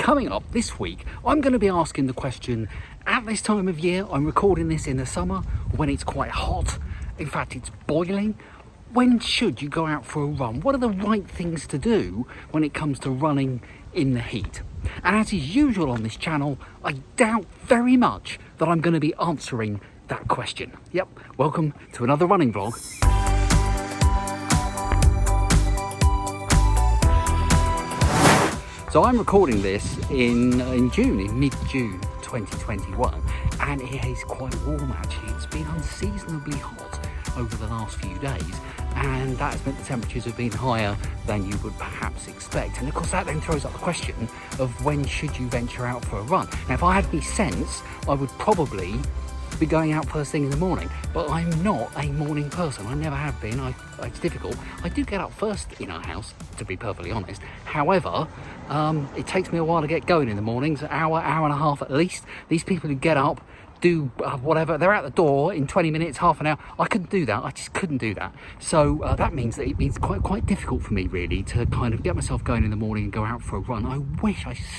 coming up this week, I'm going to be asking the question, at this time of year, I'm recording this in the summer, when it's quite hot, in fact it's boiling, when should you go out for a run? What are the right things to do when it comes to running in the heat? And as is usual on this channel, I doubt very much that I'm going to be answering that question. Yep, welcome to another running vlog. So I'm recording this in mid-June 2021, and it is quite warm actually. It's been unseasonably hot over the last few days, and that has meant the temperatures have been higher than you would perhaps expect. And of course that then throws up the question of when should you venture out for a run. Now if I had any sense, I would probably be going out first thing in the morning, but I'm not a morning person. I never have been. It's difficult. I do get up first in our house, to be perfectly honest. However, it takes me a while to get going in the mornings, an hour and a half at least. These people who get up, do whatever, they're out the door in 20 minutes, half an hour. I couldn't do that. I just couldn't do that. So that means that it's quite difficult for me really to kind of get myself going in the morning and go out for a run. I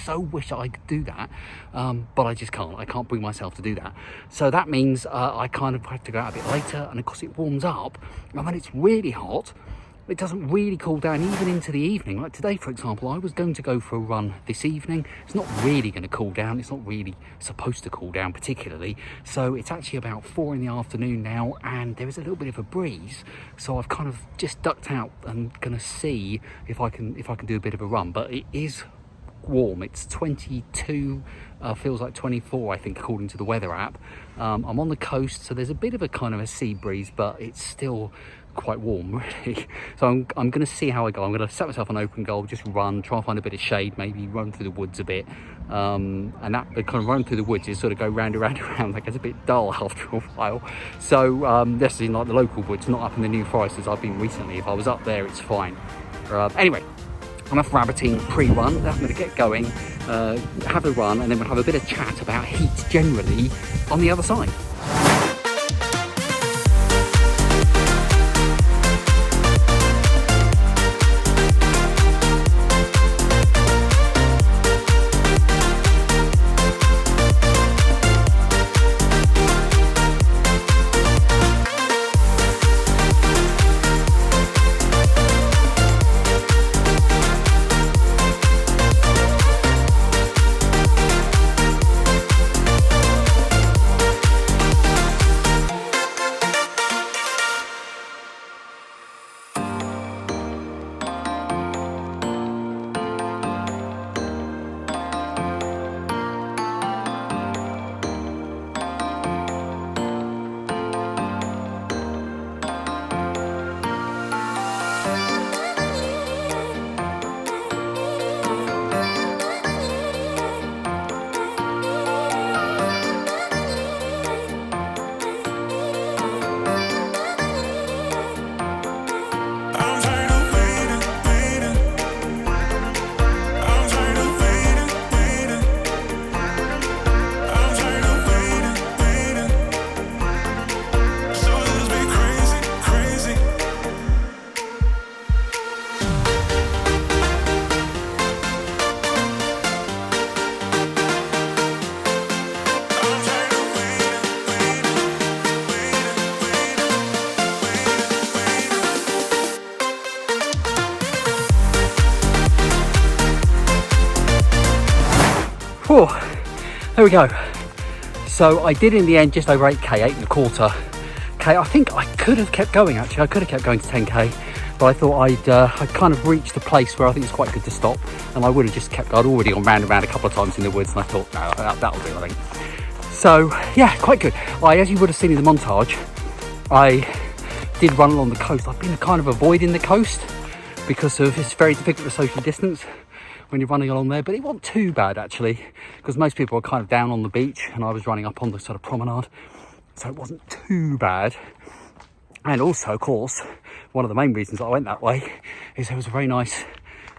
so wish I could do that, but I just can't. I can't bring myself to do that. So that means I kind of have to go out a bit later, and of course it warms up, and when it's really hot, it doesn't really cool down even into the evening. Like today, for example, I was going to go for a run this evening. It's not really going to cool down. It's not really supposed to cool down particularly. So it's actually about 4 in the afternoon now, and there is a little bit of a breeze. So I've kind of just ducked out and going to see if I can do a bit of a run. But it is warm. It's 22, feels like 24, I think, according to the weather app. I'm on the coast, so there's a bit of a kind of a sea breeze, but it's still quite warm really. So I'm going to see how I go. I'm going to set myself an open goal, just run, try and find a bit of shade, maybe run through the woods a bit, and that kind of run through the woods is sort of go round and round. That gets a bit dull after a while. So this is in like the local woods, not up in the New Forest as I've been recently. If I was up there, it's fine. Anyway, enough rabbiting pre-run. I'm going to get going, have a run, and then we'll have a bit of chat about heat generally on the other side. Oh, there we go. So I did in the end just over 8k, 8.25k. I think I could have kept going actually. I could have kept going to 10k, but I thought I'd kind of reached a place where I think it's quite good to stop, and I would have just kept. I'd already gone round and round a couple of times in the woods, and I thought no, that'll do, I think. So yeah, quite good. As you would have seen in the montage, I did run along the coast. I've been kind of avoiding the coast because of it's very difficult to social distance when you're running along there, but it wasn't too bad actually, because most people are kind of down on the beach and I was running up on the sort of promenade, so it wasn't too bad. And also, of course, one of the main reasons I went that way is there was a very nice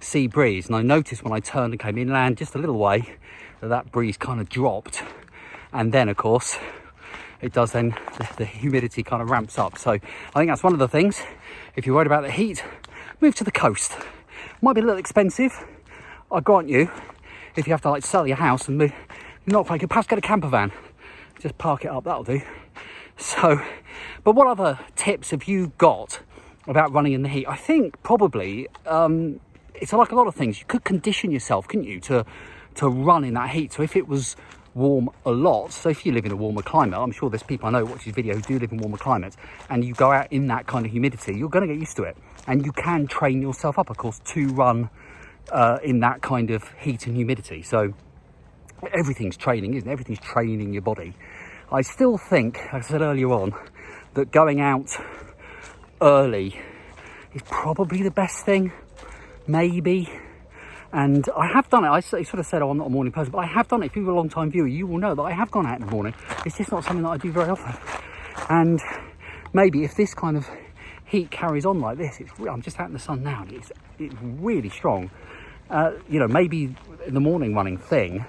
sea breeze, and I noticed when I turned and came inland just a little way that breeze kind of dropped, and then of course it does, then the humidity kind of ramps up. So I think that's one of the things. If you're worried about the heat, move to the coast. Might be a little expensive, I grant you. if you have to like sell your house and move, not quite good, perhaps get a camper van, just park it up, that'll do. So, but what other tips have you got about running in the heat? I think probably it's like a lot of things. You could condition yourself, couldn't you, to run in that heat. So if it was warm a lot, so if you live in a warmer climate, I'm sure there's people I know watch this video who do live in warmer climates, and you go out in that kind of humidity, you're going to get used to it, and you can train yourself up, of course, to run in that kind of heat and humidity. So everything's training, isn't it? Everything's training your body. I still think, like I said earlier on, that going out early is probably the best thing, maybe. And I have done it. I sort of said, oh, I'm not a morning person, but I have done it. If you're a long time viewer, you will know that I have gone out in the morning. It's just not something that I do very often. And maybe if this kind of heat carries on like this, I'm just out in the sun now, and it's really strong. You know, maybe the morning running thing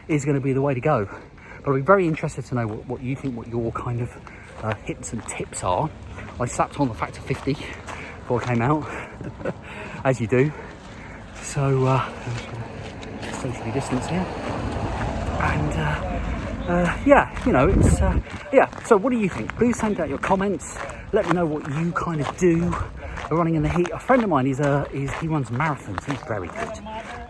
is going to be the way to go. But I'd be very interested to know what you think, what your kind of hints and tips are. I slapped on the factor 50 before I came out, as you do. So, socially distance here. And, yeah, you know, it's, yeah. So what do you think? Please send out your comments. Let me know what you kind of do running in the heat. A friend of mine, he runs marathons. He's very good.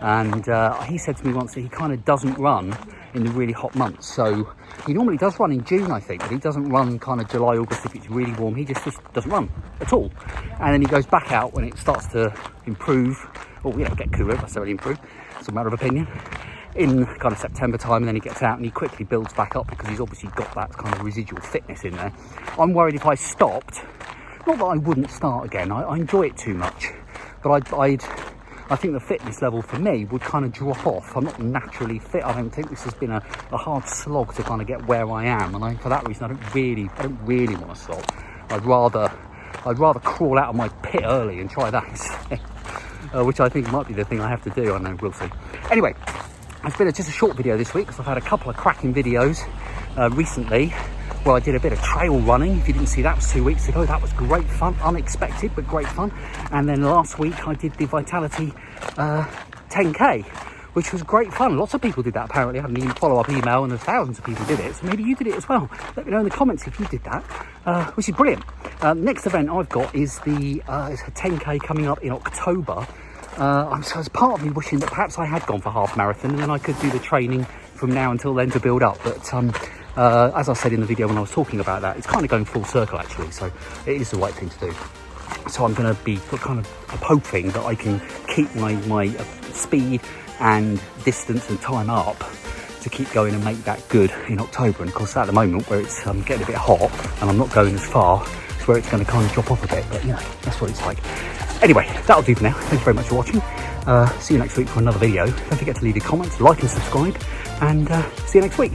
And he said to me once that he kind of doesn't run in the really hot months. So he normally does run in June, I think, but he doesn't run kind of July, August if it's really warm. He just doesn't run at all. And then he goes back out when it starts to improve, or, you know, get cooler, not necessarily improve. It's a matter of opinion. In kind of September time, and then he gets out and he quickly builds back up because he's obviously got that kind of residual fitness in there. I'm worried if I stopped, not that I wouldn't start again, I enjoy it too much, but I think the fitness level for me would kind of drop off. I'm not naturally fit. I don't think this has been a hard slog to kind of get where I am, and for that reason I don't really want to stop. I'd rather crawl out of my pit early and try that instead, which I think might be the thing I have to do. I know, we'll see. Anyway, it's been just a short video this week because I've had a couple of cracking videos recently where I did a bit of trail running. If you didn't see that, it was 2 weeks ago. That was great fun, unexpected, but great fun. And then last week I did the Vitality 10K, which was great fun. Lots of people did that apparently. I had an follow-up email and thousands of people did it. So maybe you did it as well. Let me know in the comments if you did that, which is brilliant. Next event I've got is the it's a 10K coming up in October. So as part of me wishing that perhaps I had gone for half marathon and then I could do the training from now until then to build up. But as I said in the video when I was talking about that, it's kind of going full circle actually. So it is the right thing to do. So I'm going to be kind of hoping that I can keep my speed and distance and time up to keep going and make that good in October. And of course at the moment where it's getting a bit hot and I'm not going as far, it's where it's going to kind of drop off a bit. But you know, that's what it's like. Anyway, that'll do for now. Thank you very much for watching. See you next week for another video. Don't forget to leave your comments, like and subscribe, and see you next week.